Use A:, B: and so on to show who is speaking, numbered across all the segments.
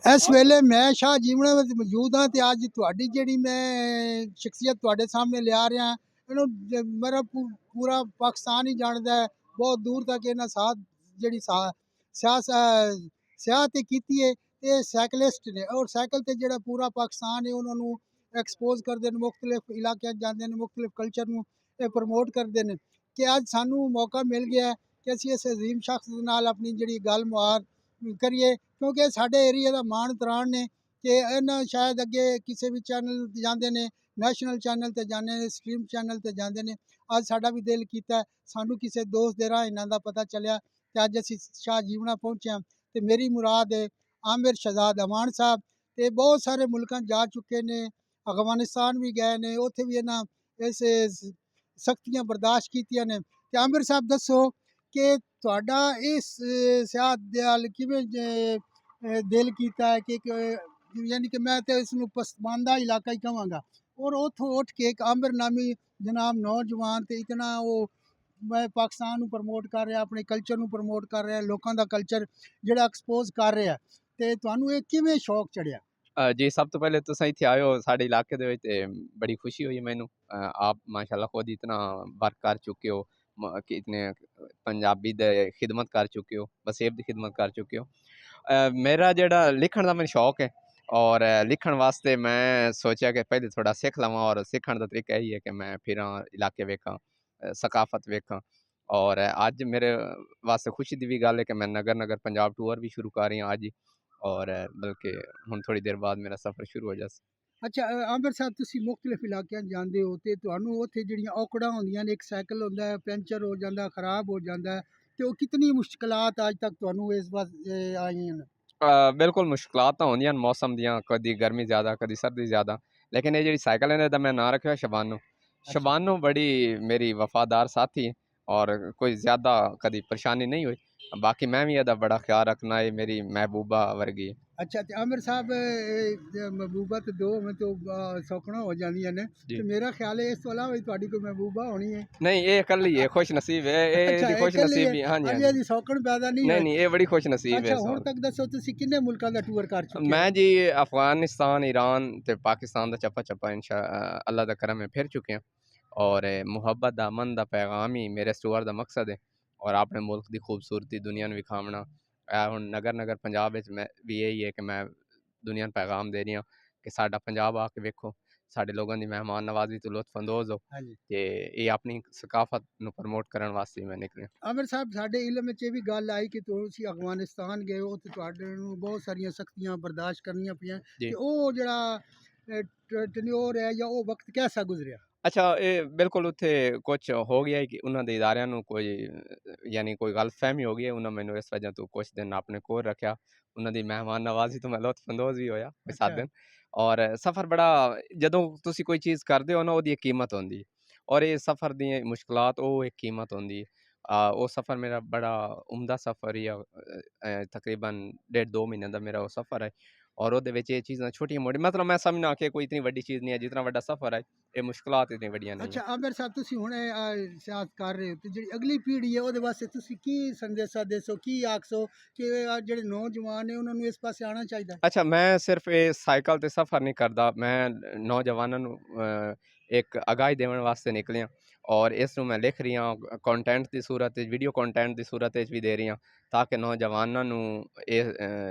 A: ਇਸ ਵੇਲੇ ਮੈਂ ਸ਼ਾਹ ਜੀਵਨ ਵਿੱਚ ਮੌਜੂਦ ਹਾਂ ਤੇ ਅੱਜ ਤੁਹਾਡੀ ਜਿਹੜੀ ਮੈਂ ਸ਼ਖਸੀਅਤ ਤੁਹਾਡੇ ਸਾਹਮਣੇ ਲਿਆ ਰਿਹਾ ਇਹਨੂੰ ਮੇਰਾ ਪੂਰਾ ਪਾਕਿਸਤਾਨ ਹੀ ਜਾਣਦਾ ਹੈ। ਬਹੁਤ ਦੂਰ ਤੱਕ ਇਹਨਾਂ ਸਾਥ ਜਿਹੜੀ ਸਿਆਹਤ ਕੀਤੀ ਹੈ। ਇਹ ਸਾਈਕਲਿਸਟ ਨੇ ਔਰ ਸਾਈਕਲ ਤੇ ਜਿਹੜਾ ਪੂਰਾ ਪਾਕਿਸਤਾਨ ਹੈ ਉਹਨਾਂ ਨੂੰ ਐਕਸਪੋਜ਼ ਕਰਦੇ ਨੇ, ਮੁਖਤਲਿਫ ਇਲਾਕਿਆਂ 'ਚ ਜਾਂਦੇ ਨੇ, ਮੁਖਤਲਿਫ ਕਲਚਰ ਨੂੰ ਇਹ ਪ੍ਰਮੋਟ ਕਰਦੇ ਨੇ। ਕਿ ਅੱਜ ਸਾਨੂੰ ਮੌਕਾ ਮਿਲ ਗਿਆ ਕਿ ਅਸੀਂ ਇਸ ਅਜ਼ੀਮ ਸ਼ਖਸ ਦੇ ਨਾਲ ਆਪਣੀ ਜਿਹੜੀ ਗੱਲ ਮੁਹਾਰ ਕਰੀਏ, ਕਿਉਂਕਿ ਸਾਡੇ ਏਰੀਆ ਦਾ ਮਾਣ ਤਰਾਣ ਨੇ ਕਿ ਇਹਨਾਂ ਸ਼ਾਇਦ ਅੱਗੇ ਕਿਸੇ ਵੀ ਚੈਨਲ 'ਤੇ ਜਾਂਦੇ ਨੇ, ਨੈਸ਼ਨਲ ਚੈਨਲ 'ਤੇ ਜਾਂਦੇ ਨੇ, ਸਟ੍ਰੀਮ ਚੈਨਲ 'ਤੇ ਜਾਂਦੇ ਨੇ। ਅੱਜ ਸਾਡਾ ਵੀ ਦਿਲ ਕੀਤਾ, ਸਾਨੂੰ ਕਿਸੇ ਦੋਸਤ ਦੇ ਰਾਹ ਇਹਨਾਂ ਦਾ ਪਤਾ ਚੱਲਿਆ ਤੇ ਅੱਜ ਅਸੀਂ ਸ਼ਾਹ ਜੀਵਣਾ ਪਹੁੰਚੇ ਹਾਂ। ਤੇ ਮੇਰੀ ਮੁਰਾਦ ਹੈ ਆਮਿਰ ਸ਼ਹਜ਼ਾਦ ਅਮਾਨ ਸਾਹਿਬ, ਤੇ ਬਹੁਤ ਸਾਰੇ ਮੁਲਕਾਂ ਜਾ ਚੁੱਕੇ ਨੇ, ਅਫਗਾਨਿਸਤਾਨ ਵੀ ਗਏ ਨੇ, ਉੱਥੇ ਵੀ ਇਹਨਾਂ ਇਸ ਸਖਤੀਆਂ ਬਰਦਾਸ਼ਤ ਕੀਤੀਆਂ ਨੇ। ਤੇ ਆਮਿਰ ਸਾਹਿਬ ਦੱਸੋ ਕਿ ਤੁਹਾਡਾ ਇਸ ਸਿਆਹਤ ਦੇ ਨਾਲ ਕਿਵੇਂ ਦਿਲ ਕੀਤਾ ਹੈ ਕਿ ਯਾਨੀ ਕਿ ਮੈਂ ਤਾਂ ਇਸ ਨੂੰ ਪਸਮਾਨਦਾ ਇਲਾਕਾ ਹੀ ਕਹਾਂਗਾ, ਔਰ ਉੱਥੋਂ ਉੱਠ ਕੇ ਇੱਕ ਆਮਿਰ ਨਾਮੀ ਜਨਾਬ ਨੌਜਵਾਨ ਤੇ ਇਤਨਾ ਉਹ ਮੈਂ ਪਾਕਿਸਤਾਨ ਨੂੰ ਪ੍ਰਮੋਟ ਕਰ ਰਿਹਾ, ਆਪਣੇ ਕਲਚਰ ਨੂੰ ਪ੍ਰਮੋਟ ਕਰ ਰਿਹਾ, ਲੋਕਾਂ ਦਾ ਕਲਚਰ ਜਿਹੜਾ ਐਕਸਪੋਜ਼ ਕਰ ਰਿਹਾ, ਤੇ ਤੁਹਾਨੂੰ ਇਹ ਕਿਵੇਂ ਸ਼ੌਕ ਚੜਿਆ?
B: ਜੀ ਸਭ ਤੋਂ ਪਹਿਲੇ ਤੁਸੀਂ ਇੱਥੇ ਆਏ ਹੋ ਸਾਡੇ ਇਲਾਕੇ ਦੇ ਵਿੱਚ ਤੇ ਬੜੀ ਖੁਸ਼ੀ ਹੋਈ ਮੈਨੂੰ। ਆਪ ਮਾਸ਼ਾਅੱਲਾ ਖੁਦ ਇਤਨਾ ਵਰਕ ਕਰ ਚੁੱਕੇ ਹੋ ਕਿ ਇਤਨੇ ਪੰਜਾਬੀ ਦੇ ਖਿਦਮਤ ਕਰ ਚੁੱਕੇ ਹੋ, ਵਸੇਬ ਦੀ ਖਿਦਮਤ ਕਰ ਚੁੱਕੇ ਹੋ। ਮੇਰਾ ਜਿਹੜਾ ਲਿਖਣ ਦਾ ਮੈਨੂੰ ਸ਼ੌਕ ਹੈ ਔਰ ਲਿਖਣ ਵਾਸਤੇ ਮੈਂ ਸੋਚਿਆ ਕਿ ਪਹਿਲੇ ਥੋੜਾ ਸਿੱਖ ਲਵਾਂ, ਔਰ ਸਿੱਖਣ ਦਾ ਤਰੀਕਾ ਇਹੀ ਹੈ ਕਿ ਮੈਂ ਫਿਰਾਂ ਇਲਾਕੇ ਵੇਖਾਂ, ਸਕਾਫਤ ਵੇਖਾਂ। ਔਰ ਅੱਜ ਮੇਰੇ ਵਾਸਤੇ ਖੁਸ਼ੀ ਦੀ ਵੀ ਗੱਲ ਹੈ ਕਿ ਮੈਂ ਨਗਰ ਨਗਰ ਪੰਜਾਬ ਟੂਰ ਵੀ ਸ਼ੁਰੂ ਕਰ ਰਹੀ ਹਾਂ ਅੱਜ ਹੀ, ਔਰ ਬਲਕਿ ਹੁਣ ਥੋੜੀ ਦੇਰ ਬਾਅਦ ਮੇਰਾ ਸਫ਼ਰ ਸ਼ੁਰੂ ਹੋ ਜਾਸ।
A: ਅੱਛਾ ਆਮਿਰ ਸਾਹਿਬ, ਤੁਸੀਂ ਮੁਖਤਲਿਫ ਇਲਾਕਿਆਂ 'ਚ ਜਾਂਦੇ ਹੋ ਤੇ ਤੁਹਾਨੂੰ ਉੱਥੇ ਜਿਹੜੀਆਂ ਔਕੜਾਂ ਹੁੰਦੀਆਂ ਨੇ, ਇੱਕ ਸਾਈਕਲ ਹੁੰਦਾ ਹੈ ਪੈਂਚਰ ਹੋ ਜਾਂਦਾ, ਖਰਾਬ ਹੋ ਜਾਂਦਾ ਹੈ, ਤੇ ਉਹ ਕਿਤਨੀ ਮੁਸ਼ਕਲਾਤ ਅੱਜ ਤੱਕ ਤੁਹਾਨੂੰ ਇਸ ਵਾਸਤੇ ਆਈਆਂ ਨੇ?
B: ਬਿਲਕੁਲ ਮੁਸ਼ਕਲਾਤ ਤਾਂ ਹੁੰਦੀਆਂ ਨੇ ਮੌਸਮ ਦੀਆਂ, ਕਦੀ ਗਰਮੀ ਜ਼ਿਆਦਾ ਕਦੀ ਸਰਦੀ ਜ਼ਿਆਦਾ, ਲੇਕਿਨ ਇਹ ਜਿਹੜੀ ਸਾਈਕਲ ਹੈ ਇਹਦਾ ਮੈਂ ਨਾਂ ਰੱਖਿਆ ਸ਼ਬਾਨੂ।
A: ਅੱਛਾ
B: ਸ਼ਬਾਨੂ ਬੜੀ ਮੇਰੀ ਵਫਾਦਾਰ ਸਾਥੀ ਹੈ ਔਰ ਕੋਈ ਜ਼ਿਆਦਾ ਕਦੀ ਪਰੇਸ਼ਾਨੀ ਨਹੀਂ ਹੋਈ। ਬਾਕੀ ਮੈਂ ਵੀ ਇਹਦਾ ਬੜਾ ਖਿਆਲ ਰੱਖਣਾ, ਇਹ ਮੇਰੀ ਮਹਿਬੂਬਾ ਵਰਗੀ ਹੈ।
A: ਅੱਛਾ ਤੇ ਆਮਿਰ ਸਾਹਿਬ ਮਹਿਬੂਬਾ ਤੇ ਦੋ ਮੈਂ ਤੋਂ ਸੌਖਣਾ ਹੋ ਜਾਂਦੀਆਂ ਨੇ, ਤੇ ਮੇਰਾ ਖਿਆਲ ਹੈ ਇਸ ਤੋਂ ਇਲਾਵਾ ਵੀ ਤੁਹਾਡੀ ਕੋਈ ਮਹਿਬੂਬਾ ਹੋਣੀ ਹੈ।
B: ਨਹੀਂ ਇਹ ਇਕੱਲੀ ਹੈ, ਖੁਸ਼ ਨਸੀਬ ਹੈ, ਇਹ
A: ਅੱਛਾ
B: ਇਹਦੀ
A: ਇਹ
B: ਖੁਸ਼
A: ਇਕੱਲੀ ਹੈ,
B: ਨਸੀਬੀ। ਹਾਂਜੀ
A: ਅਜੇ
B: ਹਾਂਜੀ।
A: ਇਹਦੀ ਸੌਖਣ ਪੈਦਾ ਨਹੀਂ
B: ਨਹੀਂ
A: ਹੋਏ।
B: ਨਹੀਂ ਇਹ ਬੜੀ ਖੁਸ਼ ਨਸੀਬ ਹੈ
A: ਅੱਛਾ
B: ਇਸ
A: ਹੁਣ
B: ਵਕਤ।
A: ਤੱਕ ਦੱਸੋ ਤੁਸੀਂ ਕਿੰਨੇ ਮੁਲਕਾਂ ਦਾ ਟੂਰ ਕਰ ਚੁੱਕੇ ਹੋ?
B: ਮੈਂ ਜੀ ਅਫਗਾਨਿਸਤਾਨ, ईरान ਤੇ ਪਾਕਿਸਤਾਨ ਦਾ ਚੱਪਾ ਚੱਪਾ ਅੱਲਾ ਦਾ ਕਰਮ ਹੈ ਫਿਰ ਚੁੱਕੇ ਹਾਂ। ਔਰ ਮੁਹੱਬਤ ਦਾ ਅਮਨ ਦਾ ਪੈਗਾਮ ਹੀ ਮੇਰੇ ਇਸ ਟੂਰ ਦਾ ਮਕਸਦ ਹੈ, ਔਰ ਆਪਣੇ ਮੁਲਕ ਦੀ ਖੂਬਸੂਰਤੀ ਦੁਨੀਆ ਨੂੰ ਵਿਖਾਉਣਾ। ਹੁਣ ਨਗਰ ਨਗਰ ਪੰਜਾਬ ਵਿੱਚ ਮੈਂ ਵੀ ਇਹੀ ਹੈ ਕਿ ਮੈਂ ਦੁਨੀਆ ਨੂੰ ਪੈਗਾਮ ਦੇ ਰਹੀ ਹਾਂ ਕਿ ਸਾਡਾ ਪੰਜਾਬ ਆ ਕੇ ਵੇਖੋ, ਸਾਡੇ ਲੋਕਾਂ ਦੀ ਮਹਿਮਾਨ ਨਵਾਜ਼ੀ ਤੋਂ ਲੁਤਫ ਅੰਦੋਜ਼ ਹੋ।
A: ਹਾਂਜੀ
B: ਤੇ ਇਹ ਆਪਣੀ ਸਕਾਫਤ ਨੂੰ ਪ੍ਰਮੋਟ ਕਰਨ ਵਾਸਤੇ ਮੈਂ ਨਿਕਲਿਆ।
A: ਆਮਿਰ ਸਾਹਿਬ, ਸਾਡੇ ਇਲਮ ਵਿੱਚ ਇਹ ਵੀ ਗੱਲ ਆਈ ਕਿ ਤੁਸੀਂ ਅਫਗਾਨਿਸਤਾਨ ਗਏ ਹੋ ਤੇ ਤੁਹਾਡੇ ਨੂੰ ਬਹੁਤ ਸਾਰੀਆਂ ਸਖਤੀਆਂ ਬਰਦਾਸ਼ਤ ਕਰਨੀਆਂ ਪਈਆਂ,
B: ਜੀ
A: ਤੇ ਉਹ ਜਿਹੜਾ ਟਨਿਓਰ ਹੈ ਜਾਂ ਉਹ ਵਕਤ ਕੈਸਾ ਗੁਜ਼ਰਿਆ?
B: ਅੱਛਾ ਇਹ ਬਿਲਕੁਲ ਉੱਥੇ ਕੁਛ ਹੋ ਗਿਆ ਕਿ ਉਹਨਾਂ ਦੇ ਇਦਾਰਿਆਂ ਨੂੰ ਕੋਈ ਯਾਨੀ ਕੋਈ ਗਲਤਫਹਿਮੀ ਹੋ ਗਈ ਹੈ। ਉਹਨਾਂ ਮੈਨੂੰ ਇਸ ਵਜ੍ਹਾ ਤੋਂ ਕੁਛ ਦਿਨ ਆਪਣੇ ਕੋਲ ਰੱਖਿਆ, ਉਹਨਾਂ ਦੀ ਮਹਿਮਾਨ ਨਵਾਜ਼ੀ ਤੋਂ ਮੈਂ ਲੁਤਫ ਅੰਦੋਜ਼ ਵੀ ਹੋਇਆ ਕੋਈ 7
A: ਅੱਛਾ
B: ਦਿਨ। ਔਰ ਸਫ਼ਰ ਬੜਾ, ਜਦੋਂ ਤੁਸੀਂ ਕੋਈ ਚੀਜ਼ ਕਰਦੇ ਹੋ ਨਾ ਉਹਦੀ ਇੱਕ ਕੀਮਤ ਹੁੰਦੀ ਹੈ, ਔਰ ਇਹ ਸਫ਼ਰ ਦੀਆਂ ਮੁਸ਼ਕਲਾਤ ਉਹ ਇੱਕ ਕੀਮਤ ਹੁੰਦੀ ਹੈ। ਉਹ ਸਫ਼ਰ ਮੇਰਾ ਬੜਾ ਉਮਦਾ ਸਫ਼ਰ ਹੀ ਤਕਰੀਬਨ 1.5-2 ਮਹੀਨੇ ਦਾ ਮੇਰਾ ਉਹ ਸਫ਼ਰ ਹੈ। ਔਰ ਉਹਦੇ ਵਿੱਚ ਇਹ ਚੀਜ਼ਾਂ ਛੋਟੀਆਂ ਮੋਟੀਆਂ, ਮਤਲਬ ਮੈਂ ਸਮਝਣਾ ਕਿ ਕੋਈ ਇਤਨੀ ਵੱਡੀ ਚੀਜ਼ ਨਹੀਂ ਹੈ ਜਿਤਨਾ ਵੱਡਾ ਸਫ਼ਰ ਹੈ। ਇਹ ਮੁਸ਼ਕਲਾਤ ਇਤਨੀ ਵੱਡੀਆਂ ਨਹੀਂ ਹੈ।
A: ਅੱਛਾ ਆਮਿਰ ਸਾਹਿਬ, ਤੁਸੀਂ ਹੁਣ ਸਿਆਸਤ ਕਰ ਰਹੇ ਹੋ ਤੇ ਜਿਹੜੀ ਅਗਲੀ ਪੀੜ੍ਹੀ ਹੈ ਉਹਦੇ ਵਾਸਤੇ ਤੁਸੀਂ ਕੀ ਸੰਦੇਸ਼ਾ ਦੇਸੋ, ਕੀ ਆਖਸੋ ਕਿ ਜਿਹੜੇ ਨੌਜਵਾਨ ਨੇ ਉਹਨਾਂ ਨੂੰ ਇਸ ਪਾਸੇ ਆਉਣਾ ਚਾਹੀਦਾ?
B: ਅੱਛਾ ਮੈਂ ਸਿਰਫ ਇਹ ਸਾਈਕਲ ਤੇ ਸਫ਼ਰ ਨਹੀਂ ਕਰਦਾ, ਮੈਂ ਨੌਜਵਾਨਾਂ ਨੂੰ ਇੱਕ ਆਗਾਹੀ ਦੇਣ ਵਾਸਤੇ ਨਿਕਲਿਆ, ਔਰ ਇਸ ਨੂੰ ਮੈਂ ਲਿਖ ਰਹੀ ਹਾਂ ਕੰਟੈਂਟ ਦੀ ਸੂਰਤ ਵਿੱਚ, ਵੀਡੀਓ ਕੰਟੈਂਟ ਦੀ ਸੂਰਤ ਵਿੱਚ ਵੀ ਦੇ ਰਹੀ ਹਾਂ, ਤਾਂ ਕਿ ਨੌਜਵਾਨਾਂ ਨੂੰ ਇਹ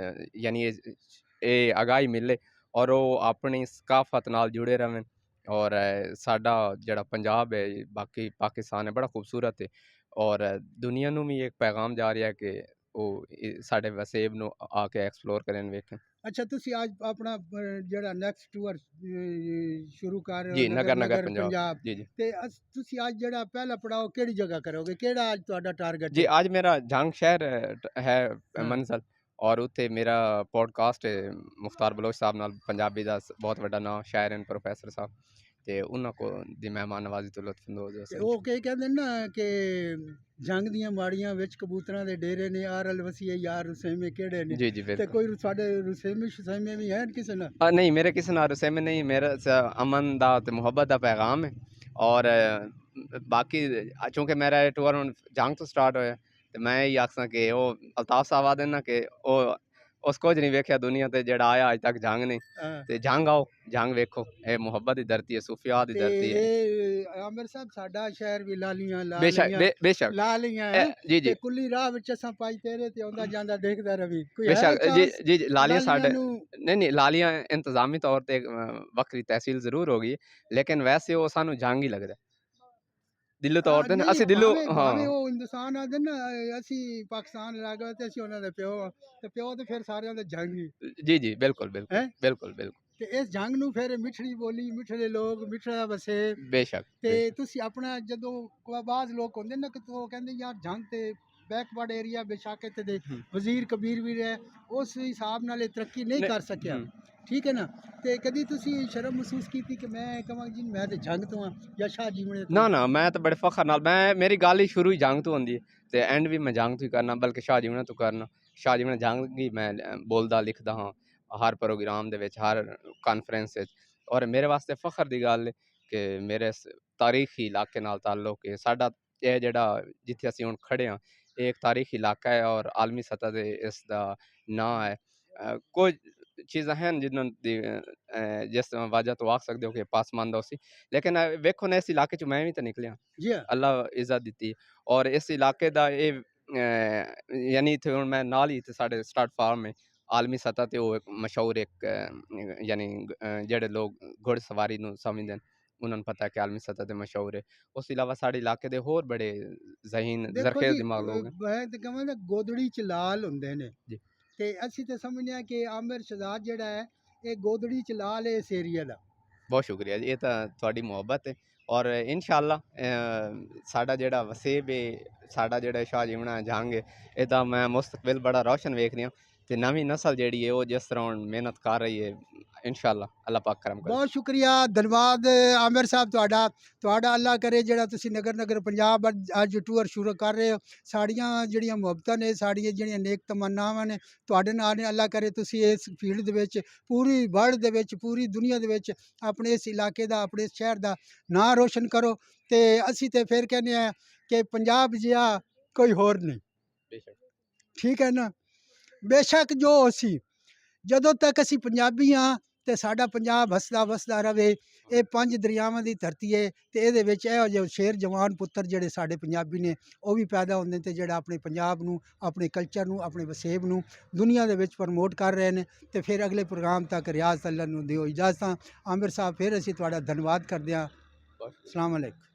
B: ਯਾਨੀ ਇਹ ਆਗਾਹੀ ਮਿਲੇ ਔਰ ਉਹ ਆਪਣੀ ਸਕਾਫਤ ਨਾਲ ਜੁੜੇ ਰਹਿਣ। ਔਰ ਸਾਡਾ ਜਿਹੜਾ ਪੰਜਾਬ ਹੈ, ਬਾਕੀ ਪਾਕਿਸਤਾਨ ਹੈ, ਬੜਾ ਖੂਬਸੂਰਤ ਹੈ, ਔਰ ਦੁਨੀਆ ਨੂੰ ਵੀ ਇੱਕ ਪੈਗਾਮ ਜਾ ਰਿਹਾ ਕਿ ਉਹ ਸਾਡੇ ਵਸੇਬ ਨੂੰ ਆ ਕੇ ਐਕਸਪਲੋਰ ਕਰਨ, ਵੇਖਣ।
A: ਅੱਛਾ ਤੁਸੀਂ ਅੱਜ ਆਪਣਾ ਜਿਹੜਾ ਨੈਕਸਟ ਟੂਰ ਸ਼ੁਰੂ ਕਰ ਰਹੇ ਹੋ
B: ਜੀ
A: ਨਗਰ
B: ਨਗਰ ਨਗਰ
A: ਨਗਰ
B: ਪੰਜਾਬ।
A: ਪੰਜਾਬ,
B: ਜੀ ਜੀ
A: ਤੇ ਤੁਸੀਂ ਅੱਜ ਜਿਹੜਾ ਪਹਿਲਾ ਪੜਾਓ ਕਿਹੜੀ ਜਗ੍ਹਾ ਕਰੋਗੇ, ਕਿਹੜਾ ਅੱਜ ਤੁਹਾਡਾ ਟਾਰਗੇਟ
B: ਜੀ
A: ਹੈ?
B: ਅੱਜ ਮੇਰਾ ਜੰਗ ਸ਼ਹਿਰ ਹੈ
A: ਹਾਂ
B: ਮੰਜ਼ਲ, ਔਰ ਉੱਥੇ ਮੇਰਾ ਪੋਡਕਾਸਟ ਹੈ ਮੁਖਤਾਰ ਬਲੋਚ ਸਾਹਿਬ ਨਾਲ, ਪੰਜਾਬੀ ਦਾ ਬਹੁਤ ਵੱਡਾ ਨਾਮ ਸ਼ਾਇਰ ਹਨ ਪ੍ਰੋਫੈਸਰ ਸਾਹਿਬ, ਤੇ ਉਹਨਾਂ ਕੋ ਦੀ ਮਹਿਮਾਨ ਨਵਾਜ਼ੀ ਤੋਂ ਲੁਤਫ ਅੰਦੋਜ਼ ਹੋ
A: ਤੇ
B: ਸਨ।
A: ਉਹ ਕੀ ਕਹਿੰਦੇ ਨੇ ਨਾ ਕਿ ਜੰਗ ਦੀਆਂ ਮਾੜੀਆਂ ਵਿੱਚ ਕਬੂਤਰਾਂ ਦੇ ਡੇਰੇ ਨੇ, ਆਰਲ ਵਸੀਏ ਯਾਰ ਰੁਸੇਮੇ ਕਿਹੜੇ ਨੇ?
B: ਜੀ ਜੀ
A: ਤੇ
B: ਬਿਲਕੁਲ।
A: ਕੋਈ ਸਾਡੇ ਰੁਸੇਮੇ ਸ਼ੁਸੇਮੇ ਵੀ ਹੈ ਕਿਸੇ ਨਾਲ?
B: ਨਹੀਂ ਮੇਰੇ ਕਿਸੇ ਨਾਲ ਰਸੇਮੇ ਨਹੀਂ, ਮੇਰਾ ਅਮਨ ਦਾ ਤੇ ਮੁਹੱਬਤ ਦਾ ਪੈਗਾਮ ਹੈ। ਔਰ ਬਾਕੀ ਚूँकि मेरा टूर ਹੁਣ ਜੰਗ ਤੋਂ ਸਟਾਰਟ ਹੋਇਆ, ਤੇ ਮੈਂ ਇਹ ਆਖਾਂ ਕਿ ਉਹ ਅਲਤਾਫ ਸਾਹਿਬ ਆਖਦੇ ਨਾ ਕਿ ਉਹ ਉਸ ਕੁਝ ਨਹੀਂ ਵੇਖਿਆ ਦੁਨੀਆ ਤੇ ਜਿਹੜਾ ਆਇਆ ਅੱਜ ਤੱਕ ਜੰਗ ਨਹੀਂ
A: ਹਾਂ।
B: ਤੇ ਜੰਗ ਆਓ ਜੰਗ ਵੇਖੋ ਇਹ ਮੁਹੱਬਤ ਦੀ ਧਰਤੀ ਹੈ ਸੂਫੀਆ ਦੀ
A: ਤੇ
B: ਧਰਤੀ ਹੈ
A: ਇਹ ਆਮਿਰ ਸਾਹਿਬ ਸਾਡਾ ਸ਼ਹਿਰ ਵੀ ਲਾਲੀਆਂ ਲਾ
B: ਬੇਸ਼ੱਕ
A: ਲਈਆਂ
B: ਬੇਸ਼ੱਕ
A: ਲਾ ਲਈਆਂ ਹੈ
B: ਜੀ
A: ਤੇ
B: ਜੀ
A: ਕੁੱਲੀ ਰਾਹ ਵਿੱਚ ਅਸਾਂ ਪਾਈ ਤੇਰੇ ਤੇ ਆਉਂਦਾ ਜਾਂਦਾ ਦੇਖਦਾ ਰਵੀ ਕੋਈ ਹੈ
B: ਬੇਸ਼ੱਕ ਜੀ
A: ਚਾਂਸ
B: ਜੀ ਜੀ, ਲਾਲੀਆਂ ਸਾਡੇ
A: ਨੂੰ
B: ਨਹੀਂ ਨਹੀਂ ਲਾਲੀਆਂ ਇੰਤਜ਼ਾਮੀ ਤੌਰ ਤੇ ਵੱਖਰੀ ਤਹਿਸੀਲ ਜ਼ਰੂਰ ਹੋ ਗਈ ਲੇਕਿਨ ਵੈਸੇ ਉਹ ਸਾਨੂੰ ਜੰਗ ਹੀ ਲੱਗਦਾ ਦਿਲੋਂ ਤੌਰ ਤੇ ਨਾ,
A: ਨਹੀਂ
B: ਅਸੀਂ ਦਿਲੋਂ
A: ਭਾਵੇਂ
B: ਹਾਂ
A: ਉਹ ਹਿੰਦੁਸਤਾਨ ਆਦੇ ਨਾ ਅਸੀਂ ਪਾਕਿਸਤਾਨ ਲੱਗ ਗਏ ਤੇ ਅਸੀਂ ਉਹਨਾਂ ਦੇ ਪਿਓ ਆ, ਤੇ ਪਿਓ ਤੇ ਫਿਰ ਸਾਰਿਆਂ ਦਾ ਜੰਗ ਹੀ
B: ਜੀ ਜੀ ਬਿਲਕੁਲ ਬਿਲਕੁਲ
A: ਹੈ
B: ਬਿਲਕੁਲ ਬਿਲਕੁਲ
A: ਤੇ ਇਸ ਜੰਗ ਨੂੰ ਫਿਰ ਮਿੱਠੜੀ ਬੋਲੀ ਮਿੱਠੜੇ ਲੋਕ ਮਿੱਠੜਾ ਵਸੇ
B: ਬੇਸ਼ੱਕ
A: ਤੇ ਤੁਸੀਂ ਆਪਣਾ ਜਦੋਂ ਬਾਜ਼ ਲੋਕ ਹੁੰਦੇ ਨਾ ਕਿ ਉਹ ਕਹਿੰਦੇ ਯਾਰ ਜੰਗ ਤੇ ਬੈਕਵਰਡ ਏਰੀਆ ਬੇਸ਼ੱਕ ਇੱਥੇ ਦੇ
B: ਹੂੰ,
A: ਵਜ਼ੀਰ ਕਬੀਰ ਵੀ ਰਹੇ ਉਸ ਹਿਸਾਬ ਨਾਲ ਇਹ ਤਰੱਕੀ ਨਹੀਂ ਕਰ ਸਕਿਆ
B: ਹੂੰ।
A: ਠੀਕ ਹੈ ਨਾ ਤੇ ਕਦੀ ਤੁਸੀਂ ਸ਼ਰਮ ਮਹਿਸੂਸ ਕੀਤੀ ਕਿ ਮੈਂ ਕਹਾਂ ਜੀ ਮੈਂ ਤੇ ਜੰਗ ਤੋਂ ਆ ਜਾਂ ਸ਼ਾਹ ਜੀਵਣੇ ਤੋਂ
B: ਨਾ ਨਾ ਮੈਂ ਤਾਂ ਬੜੇ ਫਖਰ ਨਾਲ ਮੈਂ ਮੇਰੀ ਗੱਲ ਹੀ ਸ਼ੁਰੂ ਹੀ ਜੰਗ ਤੋਂ ਹੁੰਦੀ ਹੈ ਤੇ ਐਂਡ ਵੀ ਮੈਂ ਜੰਗ ਤੋਂ ਹੀ ਕਰਨਾ ਬਲਕਿ ਸ਼ਾਹ ਜੀਵਨ ਤੋਂ ਕਰਨਾ ਸ਼ਾਹ ਜੀਵਨ ਜੰਗ ਹੀ ਮੈਂ ਬੋਲਦਾ ਲਿਖਦਾ ਹਾਂ ਹਰ ਪ੍ਰੋਗਰਾਮ ਦੇ ਵਿੱਚ ਹਰ ਕਾਨਫਰੰਸ ਵਿੱਚ ਔਰ ਮੇਰੇ ਵਾਸਤੇ ਫਖਰ ਦੀ ਗੱਲ ਹੈ ਕਿ ਮੇਰੇ ਇਸ ਤਾਰੀਖੀ ਇਲਾਕੇ ਨਾਲ ਤਾਲੁਕ ਹੈ ਸਾਡਾ ਇਹ ਜਿਹੜਾ ਜਿੱਥੇ ਅਸੀਂ ਹੁਣ ਖੜੇ ਹਾਂ ਇਹ ਇੱਕ ਤਾਰੀਖੀ ਇਲਾਕਾ ਹੈ ਔਰ ਆਲਮੀ ਸਤ੍ਹਾ ਤੇ ਇਸ ਦਾ ਨਾਂ ਹੈ ਕੁਝ ਚੀਜ਼ਾਂ ਹਨ ਜਿਨ੍ਹਾਂ ਦੀ ਜਿਸ ਵਜ੍ਹਾ ਤੋਂ ਆਖ ਸਕਦੇ ਹੋ ਕਿ ਪਾਸਮਾਨਦਾ ਸੀ ਲੇਕਿਨ ਵੇਖੋ ਨਾ ਇਸ ਇਲਾਕੇ 'ਚ ਮੈਂ ਵੀ ਤਾਂ ਨਿਕਲਿਆ
A: ਜੀ ਹਾਂ
B: ਅੱਲਾ ਇੱਜ਼ਤ ਦਿੱਤੀ ਔਰ ਇਸ ਇਲਾਕੇ ਦਾ ਇਹ ਯਾਨੀ ਇੱਥੇ ਹੁਣ ਮੈਂ ਨਾਲ ਹੀ ਇੱਥੇ ਸਾਡੇ ਸਟਾਰਟ ਫਾਰਮ ਹੈ ਆਲਮੀ ਸਤ੍ਹਾ ਤੇ ਉਹ ਇੱਕ ਮਸ਼ਹੂਰ ਇੱਕ ਯਾਨੀ ਜਿਹੜੇ ਲੋਕ ਘੋੜ ਸਵਾਰੀ ਨੂੰ ਸਮਝਦੇ ਨੇ ਉਹਨਾਂ ਨੂੰ ਪਤਾ ਕਿ ਆਲਮੀ ਸਤ੍ਹਾ ਤੇ ਮਸ਼ਹੂਰ ਹੈ ਉਸ ਤੋਂ ਇਲਾਵਾ ਸਾਡੇ ਇਲਾਕੇ ਦੇ ਹੋਰ ਬੜੇ ਜ਼ਹੀਨ
A: ਦੇਖੋ
B: ਜ਼ਰਖੇਜ਼
A: ਜੀ
B: ਦਿਮਾਗ ਲੋਕ ਹਨ
A: ਮੈਂ ਤੇ ਕਹਾਂ ਨਾ ਗੋਦੜੀ ਚ ਲਾਲ ਹੁੰਦੇ ਨੇ
B: ਜੀ
A: ਤੇ ਅਸੀਂ ਤੇ ਸਮਝਦੇ ਹਾਂ ਕਿ ਆਮਿਰ ਸ਼ਹਜ਼ਾਦ ਜਿਹੜਾ ਹੈ ਇਹ ਗੋਦੜੀ ਚ ਲਾਲ ਹੈ ਇਸ ਏਰੀਆ ਦਾ
B: ਬਹੁਤ ਸ਼ੁਕਰੀਆ ਜੀ ਇਹ ਤਾਂ ਤੁਹਾਡੀ ਮੁਹੱਬਤ ਹੈ ਔਰ ਇਨਸ਼ਾਅੱਲਾ ਸਾਡਾ ਜਿਹੜਾ ਵਸੇਬ ਹੈ ਸਾਡਾ ਜਿਹੜਾ ਸ਼ਾਹ ਜੀਵਣਾ ਜੰਗ ਹੈ ਇਹ ਤਾਂ ਮੈਂ ਮੁਸਤਕਬਲ ਬੜਾ ਰੌਸ਼ਨ ਵੇਖ ਰਿਹਾ ਤੇ ਨਵੀਂ ਨਸਲ ਜਿਹੜੀ ਹੈ ਉਹ ਜਿਸ ਤਰ੍ਹਾਂ ਹੁਣ ਮਿਹਨਤ ਕਰ ਰਹੀ ਹੈ ਇਨਸ਼ਾਅੱਲਾ ਅੱਲਾਹ ਪਾਕ ਕਰਮ ਕਰੇ
A: ਬਹੁਤ ਸ਼ੁਕਰੀਆ ਧੰਨਵਾਦ ਆਮਿਰ ਸਾਹਿਬ ਤੁਹਾਡਾ ਅੱਲਾ ਕਰੇ ਜਿਹੜਾ ਤੁਸੀਂ ਨਗਰ ਨਗਰ ਪੰਜਾਬ ਅੱਜ ਟੂਰ ਸ਼ੁਰੂ ਕਰ ਰਹੇ ਹੋ ਸਾਡੀਆਂ ਜਿਹੜੀਆਂ ਮੁਹੱਬਤਾਂ ਨੇ ਸਾਡੀਆਂ ਜਿਹੜੀਆਂ ਨੇਕ ਤਮੰਨਾਵਾਂ ਨੇ ਤੁਹਾਡੇ ਨਾਲ ਨੇ ਅੱਲਾ ਕਰੇ ਤੁਸੀਂ ਇਸ ਫੀਲਡ ਦੇ ਵਿੱਚ ਪੂਰੀ ਵਰਲਡ ਦੇ ਵਿੱਚ ਪੂਰੀ ਦੁਨੀਆ ਦੇ ਵਿੱਚ ਆਪਣੇ ਇਸ ਇਲਾਕੇ ਦਾ ਆਪਣੇ ਇਸ ਸ਼ਹਿਰ ਦਾ ਨਾਂ ਰੋਸ਼ਨ ਕਰੋ ਤੇ ਅਸੀਂ ਤੇ ਫਿਰ ਕਹਿੰਦੇ ਆ ਕਿ ਪੰਜਾਬ ਜਿਹਾ ਕੋਈ ਹੋਰ ਨਹੀਂ
B: ਬੇਸ਼ੱਕ
A: ਠੀਕ ਹੈ ਨਾ ਬੇਸ਼ੱਕ ਜੋ ਅਸੀਂ ਜਦੋਂ ਤੱਕ ਅਸੀਂ ਪੰਜਾਬੀ ਹਾਂ ਤੇ ਸਾਡਾ ਪੰਜਾਬ ਹੱਸਦਾ ਵਸਦਾ ਰਵੇ ਇਹ ਪੰਜ ਦਰਿਆਵਾਂ ਦੀ ਧਰਤੀ ਹੈ ਤੇ ਇਹਦੇ ਵਿੱਚ ਇਹੋ ਜਿਹੇ ਸ਼ੇਰ ਜਵਾਨ ਪੁੱਤਰ ਜਿਹੜੇ ਸਾਡੇ ਪੰਜਾਬੀ ਨੇ ਉਹ ਵੀ ਪੈਦਾ ਹੁੰਦੇ ਤੇ ਜਿਹੜਾ ਆਪਣੇ ਪੰਜਾਬ ਨੂੰ ਆਪਣੇ ਕਲਚਰ ਨੂੰ ਆਪਣੇ ਵਸੇਬ ਨੂੰ ਦੁਨੀਆ ਦੇ ਵਿੱਚ ਪ੍ਰਮੋਟ ਕਰ ਰਹੇ ਨੇ ਤੇ ਫਿਰ ਅਗਲੇ ਪ੍ਰੋਗਰਾਮ ਤੱਕ ਰਿਆਜ਼ ਅੱਲਾ ਨੂੰ ਦਿਓ ਇਜਾਜ਼ਤਾਂ ਆਮਿਰ ਸਾਹਿਬ ਫਿਰ ਅਸੀਂ ਤੁਹਾਡਾ ਧੰਨਵਾਦ ਕਰਦੇ ਹਾਂ ਅਸਲਾਮ ਅਲੈਕੁਮ